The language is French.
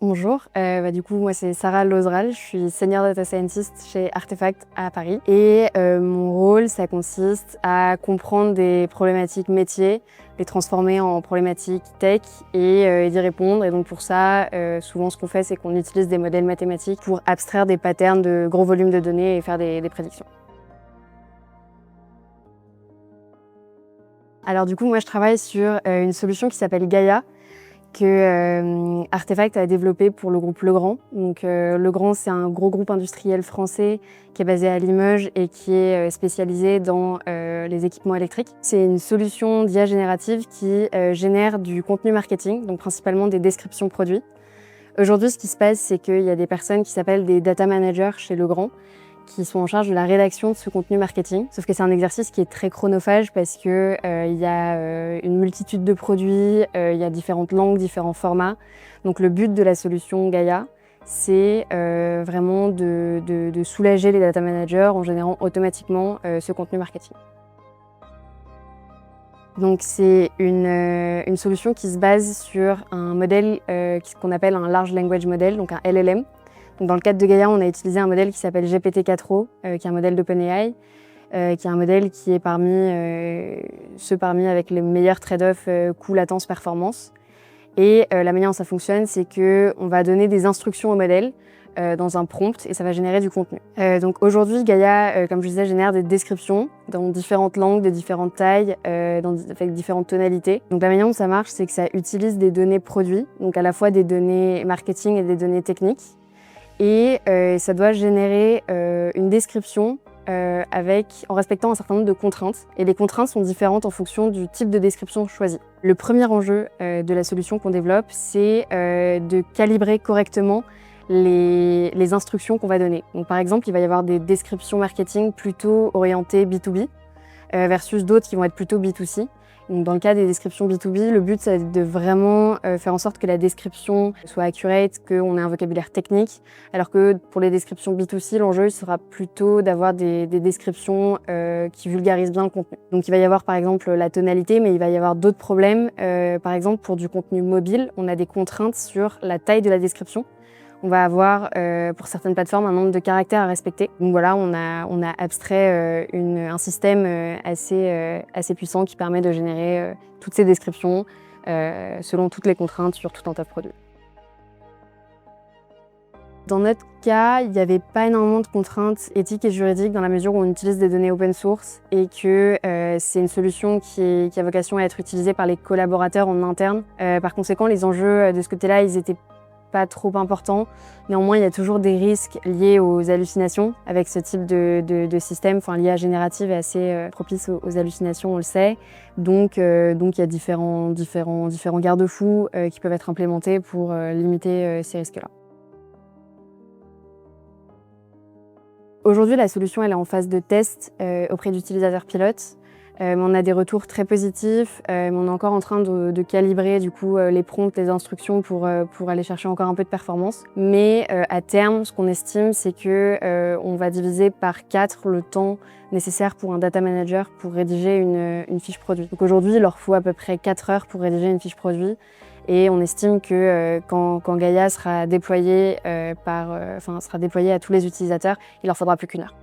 Bonjour, du coup moi c'est Sarah Lozral, je suis Senior Data Scientist chez Artefact à Paris et mon rôle ça consiste à comprendre des problématiques métiers, les transformer en problématiques tech et d'y répondre. Et donc pour ça, souvent ce qu'on fait c'est qu'on utilise des modèles mathématiques pour abstraire des patterns de gros volumes de données et faire des prédictions. Alors du coup moi je travaille sur une solution qui s'appelle Gaia, que Artefact a développé pour le groupe Legrand. Donc Legrand, c'est un gros groupe industriel français qui est basé à Limoges et qui est spécialisé dans les équipements électriques. C'est une solution d'IA générative qui génère du contenu marketing, donc principalement des descriptions produits. Aujourd'hui, ce qui se passe, c'est qu'il y a des personnes qui s'appellent des data managers chez Legrand, qui sont en charge de la rédaction de ce contenu marketing. Sauf que c'est un exercice qui est très chronophage parce que il y a une multitude de produits, il y a différentes langues, différents formats. Donc le but de la solution Gaia, c'est vraiment de soulager les data managers en générant automatiquement ce contenu marketing. Donc c'est une solution qui se base sur un modèle qu'on appelle un Large Language Model, donc un LLM. Donc dans le cadre de Gaia, on a utilisé un modèle qui s'appelle GPT-4o, qui est un modèle d'OpenAI, qui est un modèle qui est parmi avec les meilleurs trade-off coût, latence, performance. Et la manière dont ça fonctionne, c'est qu'on va donner des instructions au modèle dans un prompt et ça va générer du contenu. Donc aujourd'hui, Gaia, comme je disais, génère des descriptions dans différentes langues, de différentes tailles, avec différentes tonalités. Donc la manière dont ça marche, c'est que ça utilise des données produits, donc à la fois des données marketing et des données techniques. Et ça doit générer une description en respectant un certain nombre de contraintes. Et les contraintes sont différentes en fonction du type de description choisi. Le premier enjeu de la solution qu'on développe, c'est de calibrer correctement les instructions qu'on va donner. Donc, par exemple, il va y avoir des descriptions marketing plutôt orientées B2B versus d'autres qui vont être plutôt B2C. Donc, dans le cas des descriptions B2B, le but, c'est de vraiment faire en sorte que la description soit accurate, qu'on ait un vocabulaire technique, alors que pour les descriptions B2C, l'enjeu sera plutôt d'avoir des descriptions qui vulgarisent bien le contenu. Donc, il va y avoir par exemple la tonalité, mais il va y avoir d'autres problèmes. Par exemple, pour du contenu mobile, on a des contraintes sur la taille de la description. On va avoir, pour certaines plateformes, un nombre de caractères à respecter. Donc voilà, on a abstrait un système assez puissant qui permet de générer toutes ces descriptions selon toutes les contraintes sur tout un tas de produits. Dans notre cas, il n'y avait pas énormément de contraintes éthiques et juridiques dans la mesure où on utilise des données open source et que c'est une solution qui a vocation à être utilisée par les collaborateurs en interne. Par conséquent, les enjeux de ce côté-là, ils étaient pas trop important. Néanmoins, il y a toujours des risques liés aux hallucinations avec ce type de système. Enfin, l'IA générative est assez propice aux hallucinations, on le sait. Donc il y a différents garde-fous qui peuvent être implémentés pour limiter ces risques-là. Aujourd'hui, la solution elle est en phase de test auprès d'utilisateurs pilotes. On a des retours très positifs, mais on est encore en train de calibrer du coup les prompts, les instructions pour aller chercher encore un peu de performance. Mais à terme, ce qu'on estime, c'est que on va diviser par 4 le temps nécessaire pour un data manager pour rédiger une fiche produit. Donc aujourd'hui, il leur faut à peu près 4 heures pour rédiger une fiche produit. Et on estime que quand Gaia sera déployé à tous les utilisateurs, il leur faudra plus qu'1 heure.